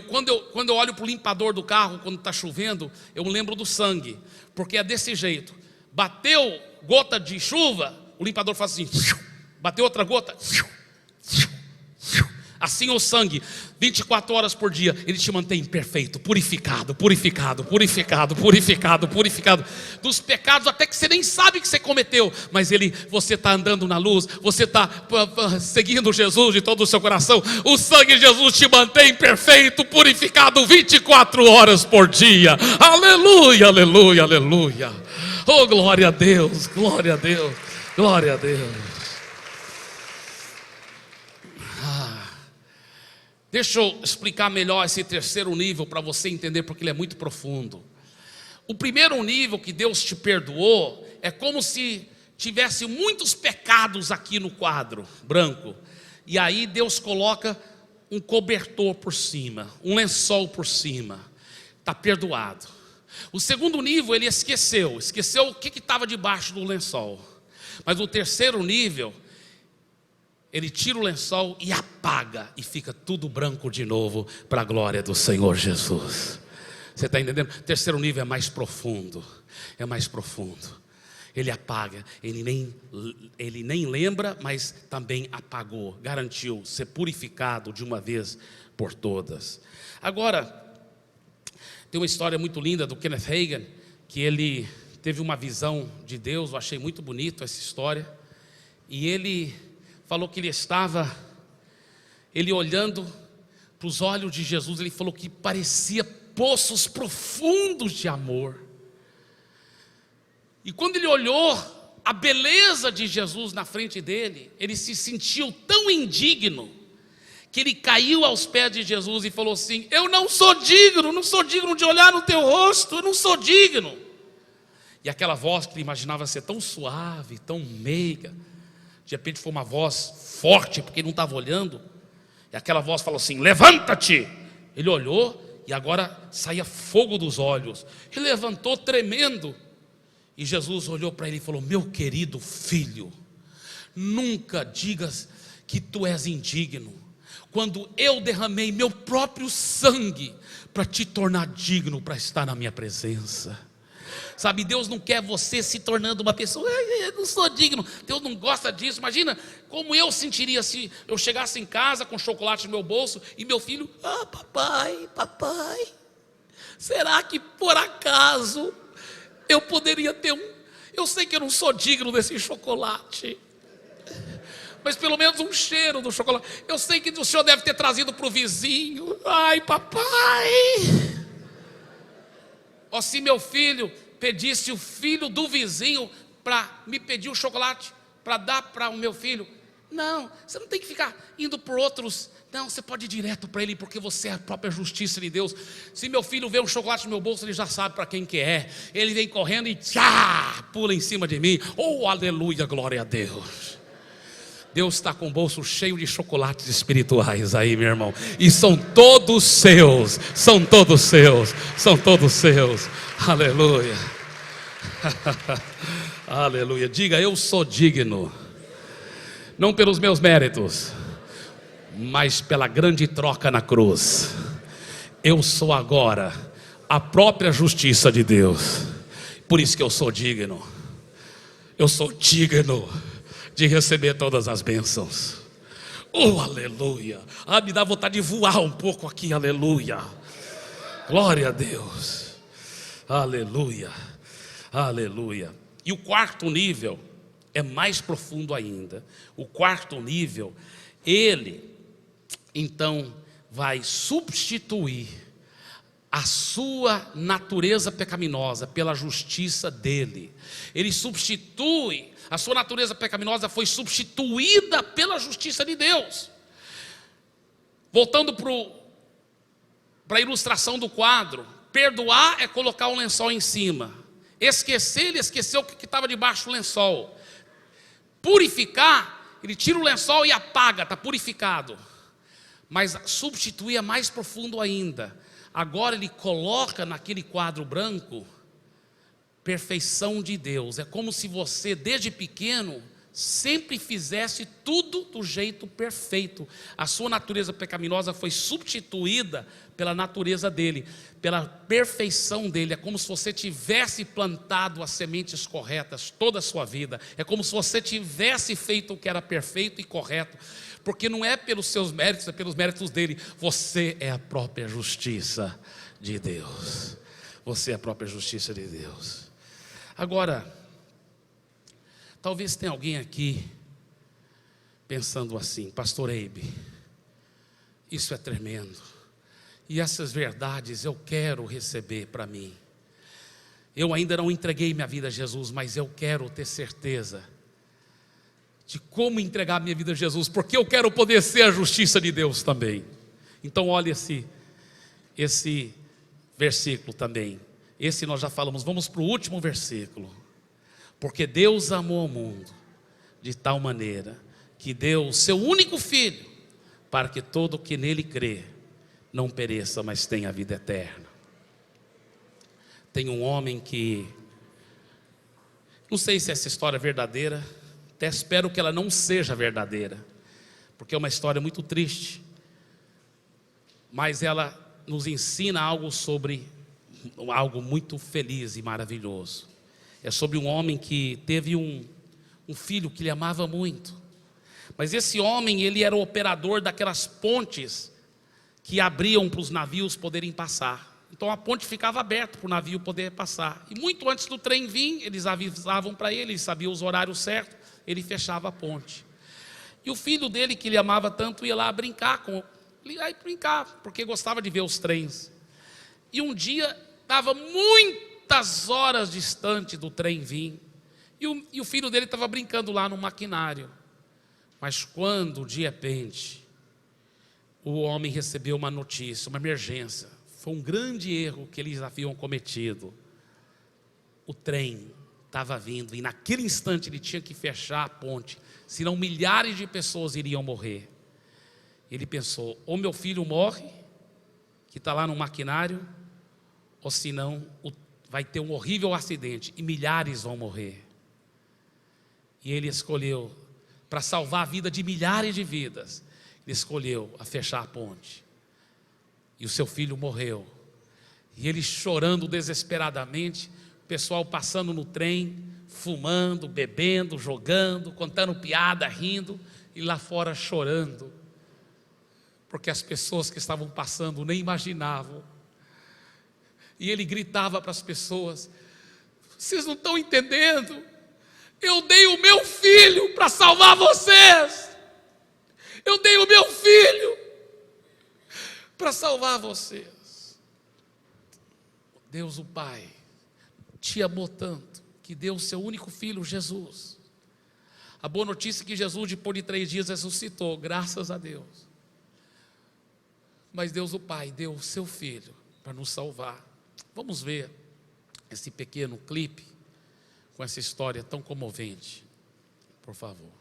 Quando eu olho para o limpador do carro, quando está chovendo, eu lembro do sangue, porque é desse jeito. Bateu gota de chuva, o limpador faz assim, bateu outra gota, assim o sangue, 24 horas por dia, Ele te mantém perfeito, purificado dos pecados até que você nem sabe que você cometeu, mas você está andando na luz, você está seguindo Jesus de todo o seu coração. O sangue de Jesus te mantém perfeito, purificado 24 horas por dia. Aleluia, aleluia, aleluia. Oh, glória a Deus, glória a Deus, glória a Deus. Deixa eu explicar melhor esse terceiro nível para você entender, porque ele é muito profundo. O primeiro nível, que Deus te perdoou, é como se tivesse muitos pecados aqui no quadro branco, e aí Deus coloca um cobertor por cima, um lençol por cima. Está perdoado. O segundo nível, ele esqueceu o que estava debaixo do lençol. Mas o terceiro nível, Ele tira o lençol e apaga, e fica tudo branco de novo, para a glória do Senhor Jesus. Você está entendendo? O terceiro nível é mais profundo. Ele apaga, ele nem lembra, mas também apagou, garantiu ser purificado de uma vez por todas. Agora, tem uma história muito linda do Kenneth Hagin, que ele teve uma visão de Deus. Eu achei muito bonito essa história. E ele falou que ele olhando para os olhos de Jesus, ele falou que parecia poços profundos de amor. E quando ele olhou a beleza de Jesus na frente dele, ele se sentiu tão indigno, que ele caiu aos pés de Jesus e falou assim: eu não sou digno de olhar no teu rosto, eu não sou digno. E aquela voz que ele imaginava ser tão suave, tão meiga, de repente foi uma voz forte, porque ele não estava olhando, e aquela voz falou assim: levanta-te. Ele olhou, e agora saía fogo dos olhos. Ele levantou tremendo, E Jesus olhou para ele e falou: meu querido filho, nunca digas que tu és indigno, quando eu derramei meu próprio sangue para te tornar digno para estar na minha presença. Sabe, Deus não quer você se tornando uma pessoa, eu não sou digno. Deus não gosta disso. Imagina como eu sentiria se eu chegasse em casa com chocolate no meu bolso e meu filho: papai, será que por acaso eu poderia ter eu sei que eu não sou digno desse chocolate, mas pelo menos um cheiro do chocolate. Eu sei que o senhor deve ter trazido para o vizinho. Ai, papai. Ou se meu filho pedisse o filho do vizinho para me pedir o chocolate para dar para o meu filho. Não, você não tem que ficar indo por outros. Não, você pode ir direto para ele, porque você é a própria justiça de Deus. Se meu filho vê um chocolate no meu bolso, ele já sabe para quem que é. Ele vem correndo e pula em cima de mim. Oh, aleluia, glória a Deus. Deus está com o bolso cheio de chocolates espirituais aí, meu irmão. E são todos seus. São todos seus. São todos seus. Aleluia. Aleluia. Diga: eu sou digno. Não pelos meus méritos, mas pela grande troca na cruz. Eu sou agora a própria justiça de Deus. Por isso que eu sou digno. Eu sou digno de receber todas as bênçãos. Oh, aleluia. Me dá vontade de voar um pouco aqui, aleluia. Glória a Deus. Aleluia. Aleluia. E o quarto nível é mais profundo ainda. O quarto nível, ele então vai substituir a sua natureza pecaminosa pela justiça dele. Ele substitui, a sua natureza pecaminosa foi substituída pela justiça de Deus. Voltando para a ilustração do quadro, perdoar é colocar um lençol em cima. Esquecer, ele esqueceu o que estava debaixo do lençol. Purificar, ele tira o lençol e apaga, está purificado. Mas substituir é mais profundo ainda. Agora ele coloca naquele quadro branco perfeição de Deus. É como se você desde pequeno sempre fizesse tudo do jeito perfeito. A sua natureza pecaminosa foi substituída pela natureza dele, pela perfeição dele. É como se você tivesse plantado as sementes corretas toda a sua vida. É como se você tivesse feito o que era perfeito e correto. Porque não é pelos seus méritos, é pelos méritos dele. Você é a própria justiça de Deus. Você é a própria justiça de Deus. Agora, talvez tenha alguém aqui pensando assim: pastor Eibe, isso é tremendo. E essas verdades eu quero receber para mim. Eu ainda não entreguei minha vida a Jesus, mas eu quero ter certeza de como entregar minha vida a Jesus, porque eu quero poder ser a justiça de Deus também. Então olha esse versículo também. Esse nós já falamos. Vamos para o último versículo. Porque Deus amou o mundo de tal maneira que deu o seu único filho, para que todo o que nele crê não pereça, mas tenha a vida eterna. Tem um homem que, não sei se essa história é verdadeira, até espero que ela não seja verdadeira, porque é uma história muito triste, mas ela nos ensina algo sobre algo muito feliz e maravilhoso. É sobre um homem que teve um filho que ele amava muito, mas esse homem, ele era o operador daquelas pontes que abriam para os navios poderem passar. Então a ponte ficava aberta para o navio poder passar, e muito antes do trem vir, eles avisavam para ele sabia os horários certos, ele fechava a ponte. E o filho dele, que ele amava tanto, ia lá brincar porque gostava de ver os trens. E um dia estava muitas horas distante do trem vir, e o filho dele estava brincando lá no maquinário. Mas quando de repente o homem recebeu uma notícia, uma emergência, foi um grande erro que eles haviam cometido. O trem estava vindo e naquele instante ele tinha que fechar a ponte, senão milhares de pessoas iriam morrer. Ele pensou: ou meu filho morre, que está lá no maquinário, ou senão vai ter um horrível acidente e milhares vão morrer. E ele escolheu, para salvar a vida de milhares de vidas, ele escolheu a fechar a ponte. E o seu filho morreu. E ele chorando desesperadamente, o pessoal passando no trem, fumando, bebendo, jogando, contando piada, rindo, e lá fora chorando, porque as pessoas que estavam passando nem imaginavam. E ele gritava para as pessoas: vocês não estão entendendo, eu dei o meu filho para salvar vocês, eu dei o meu filho para salvar vocês. Deus o Pai te amou tanto que deu o seu único filho, Jesus. A boa notícia é que Jesus, depois de 3 dias, ressuscitou, graças a Deus. Mas Deus o Pai deu o seu filho para nos salvar. Vamos ver esse pequeno clipe com essa história tão comovente, por favor.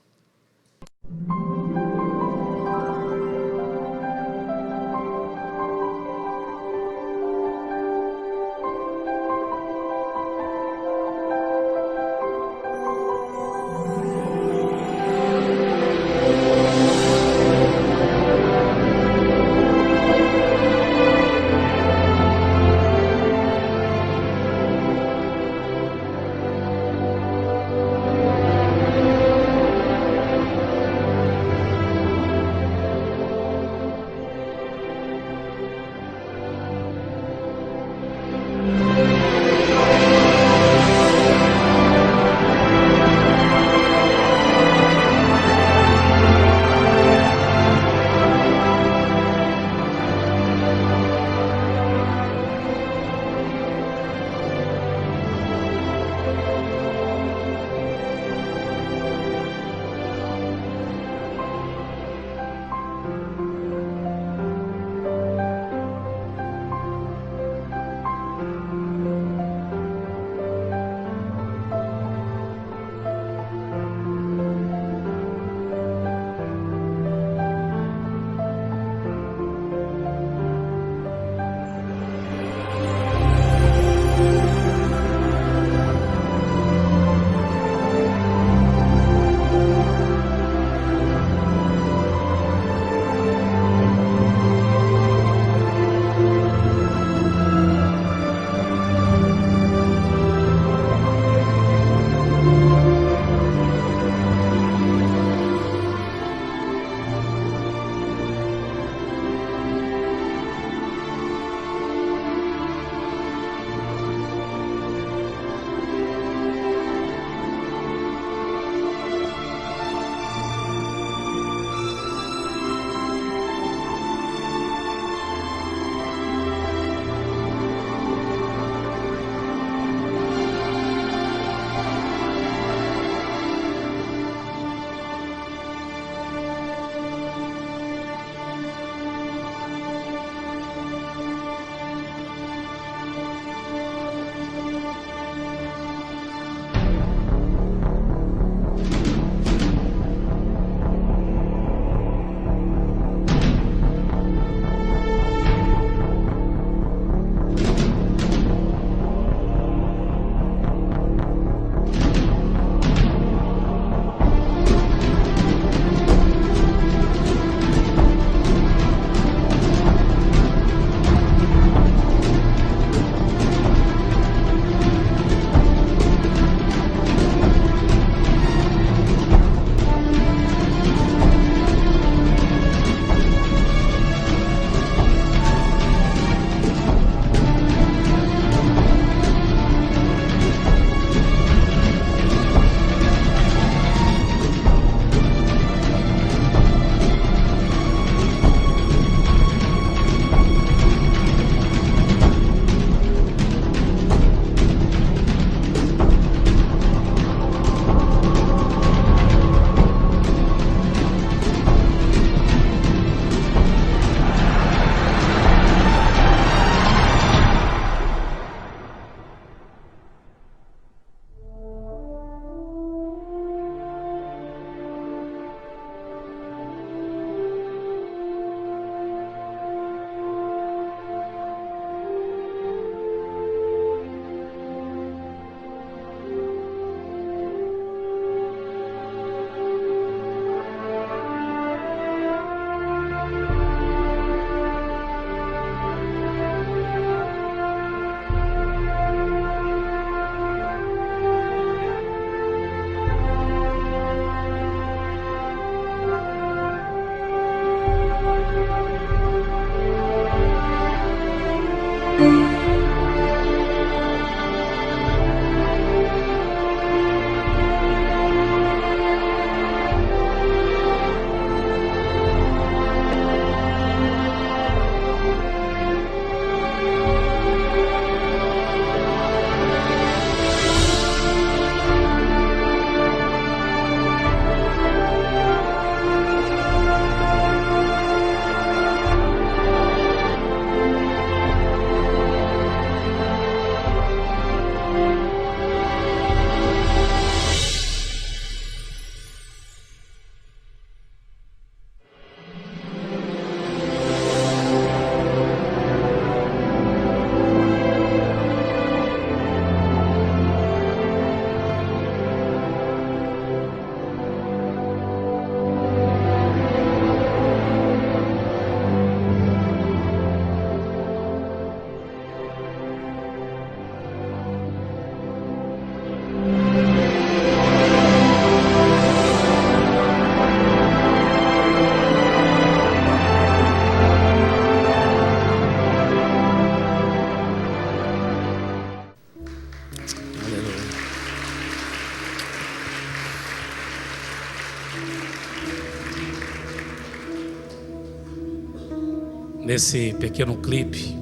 Nesse pequeno clipe,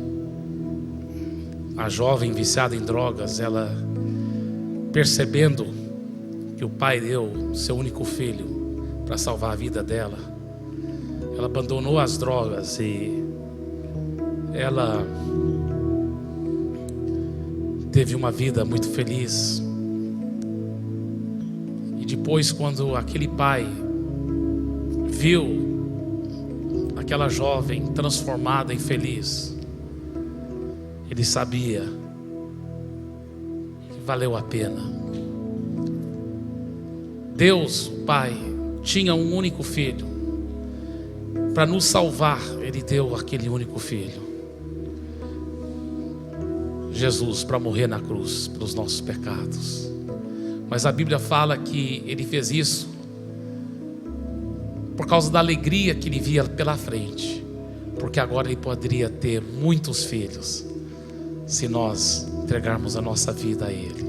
a jovem viciada em drogas, ela percebendo que o pai deu seu único filho para salvar a vida dela, ela abandonou as drogas e ela teve uma vida muito feliz. E depois, quando aquele pai viu aquela jovem transformada em feliz, ele sabia que valeu a pena. Deus, o Pai, tinha um único filho. Para nos salvar, Ele deu aquele único filho, Jesus, para morrer na cruz pelos nossos pecados. Mas a Bíblia fala que Ele fez isso por causa da alegria que Ele via pela frente, porque agora Ele poderia ter muitos filhos, se nós entregarmos a nossa vida a Ele.